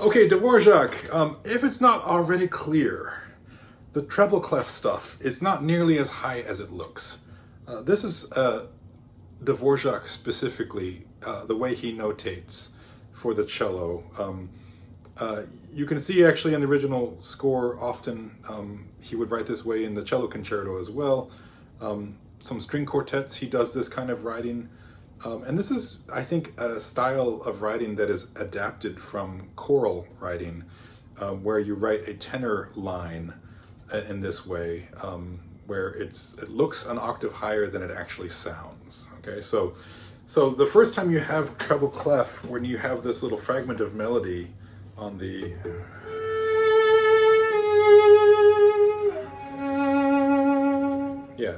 Okay, Dvorak, if it's not already clear, the treble clef stuff is not nearly as high as it looks. This is Dvorak specifically, the way he notates for the cello. You can see actually in the original score, often he would write this way in the cello concerto as well. Some string quartets, he does this kind of writing. And this is, I think, a style of writing that is adapted from choral writing, where you write a tenor line in this way, where it looks an octave higher than it actually sounds. Okay, so the first time you have treble clef, when you have this little fragment of melody on the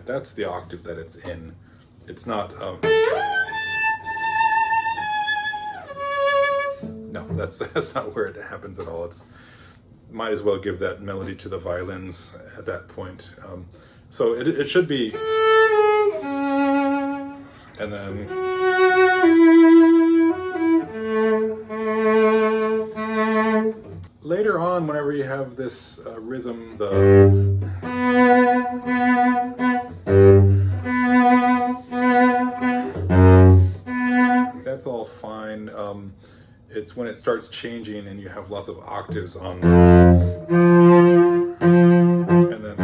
that's the octave that it's in. It's not no, that's not where it happens at all. It's might as well give that melody to the violins at that point. So it should be, and then later on, whenever you have this rhythm, that's all fine. It's when it starts changing and you have lots of octaves on, and then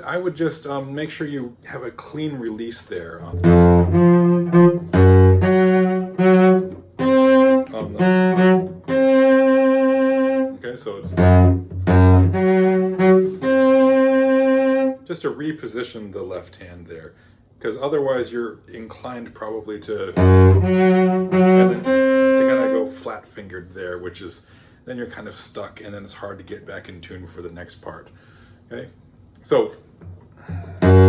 I would just make sure you have a clean release there on okay, so it's just to reposition the left hand there, because otherwise you're inclined probably to kind of go flat fingered there, which is then you're kind of stuck, and then it's hard to get back in tune for the next part. Okay, so and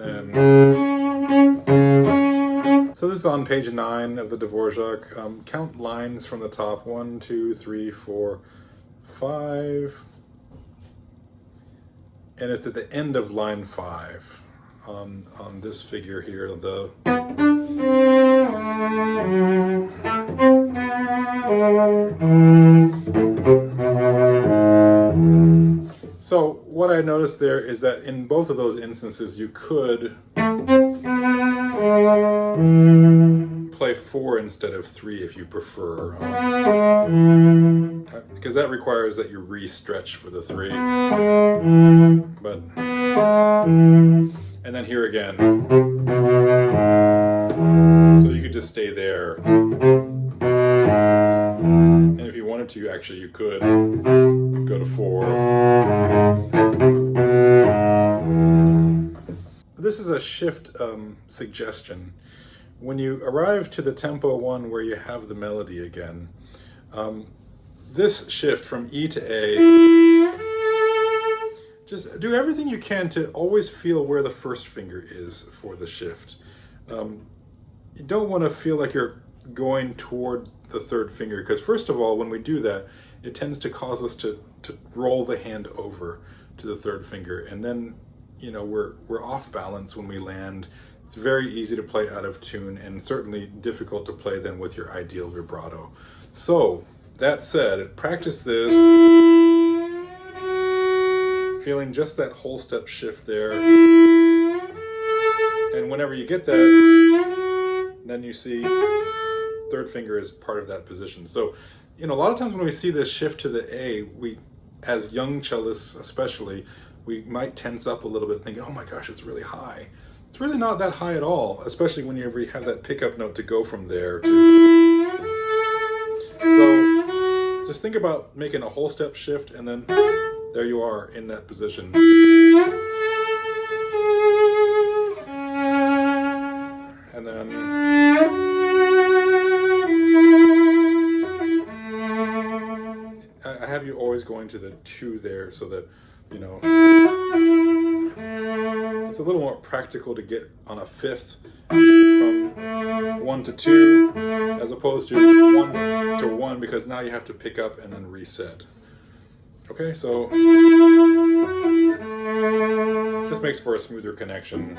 then so this is on page 9 of the Dvorak. Count lines from the top: 1, 2, 3, 4, 5. And it's at the end of line 5 on this figure here. So what I noticed there is that in both of those instances you could play 4 instead of 3 if you prefer, because that requires that you re-stretch for the 3. But and then here again, so you could just stay there, and if you wanted to, actually you could go to 4. This is a shift suggestion. When you arrive to the tempo 1 where you have the melody again, this shift from E to A, just do everything you can to always feel where the first finger is for the shift. You don't want to feel like you're going toward the third finger, because first of all, when we do that, it tends to cause us to roll the hand over to the third finger, and then we're off balance when we land. It's very easy to play out of tune, and certainly difficult to play then with your ideal vibrato. So that said, practice this, feeling just that whole step shift there, and whenever you get that, then you see third finger is part of that position. So a lot of times when we see this shift to the A, we, as young cellists especially, we might tense up a little bit thinking, oh my gosh, it's really high. It's really not that high at all, especially when you have that pickup note to go from there to. So just think about making a whole step shift, and then there you are in that position. And then I have you always going to the 2 there, so that it's a little more practical to get on a 5th from 1 to 2, as opposed to 1 to 1, because now you have to pick up and then reset. Okay, so just makes for a smoother connection.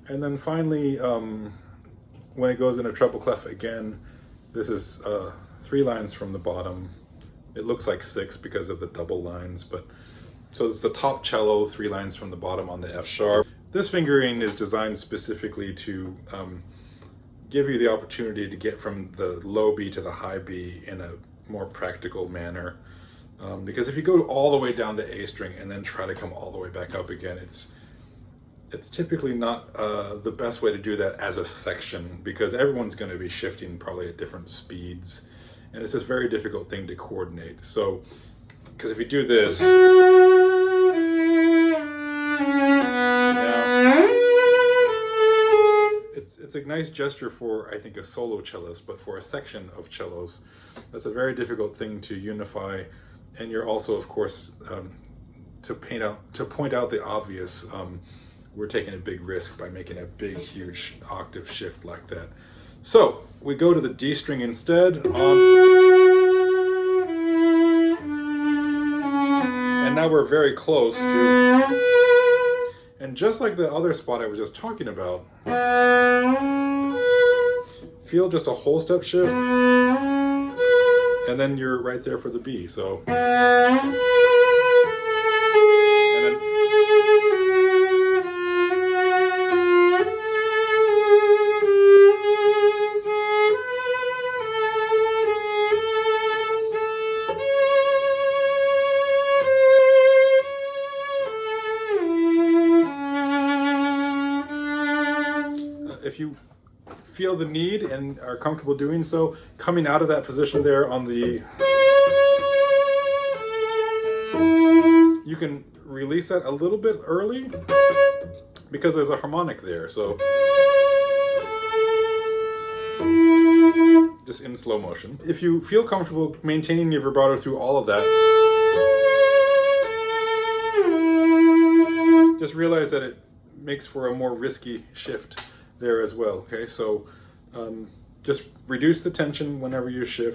And then finally, when it goes into treble clef again, this is 3 lines from the bottom. It looks like 6 because of the double lines, but so it's the top cello, 3 lines from the bottom on the F sharp. This fingering is designed specifically to give you the opportunity to get from the low B to the high B in a more practical manner. Because if you go all the way down the A string and then try to come all the way back up again, it's typically not the best way to do that as a section, because everyone's going to be shifting probably at different speeds, and it's a very difficult thing to coordinate. So, because if you do this, now, it's a nice gesture for, I think, a solo cellist, but for a section of cellos, that's a very difficult thing to unify. And you're also, of course, to point out the obvious. We're taking a big risk by making a big, huge octave shift like that. So we go to the D string instead, and now we're very close to, and just like the other spot I was just talking about, feel just a whole step shift, and then you're right there for the B. So, and then, if you feel the need and are comfortable doing so, coming out of that position there on the, you can release that a little bit early because there's a harmonic there. So just in slow motion. If you feel comfortable maintaining your vibrato through all of that, just realize that it makes for a more risky shift there as well. Okay, so just reduce the tension whenever you shift.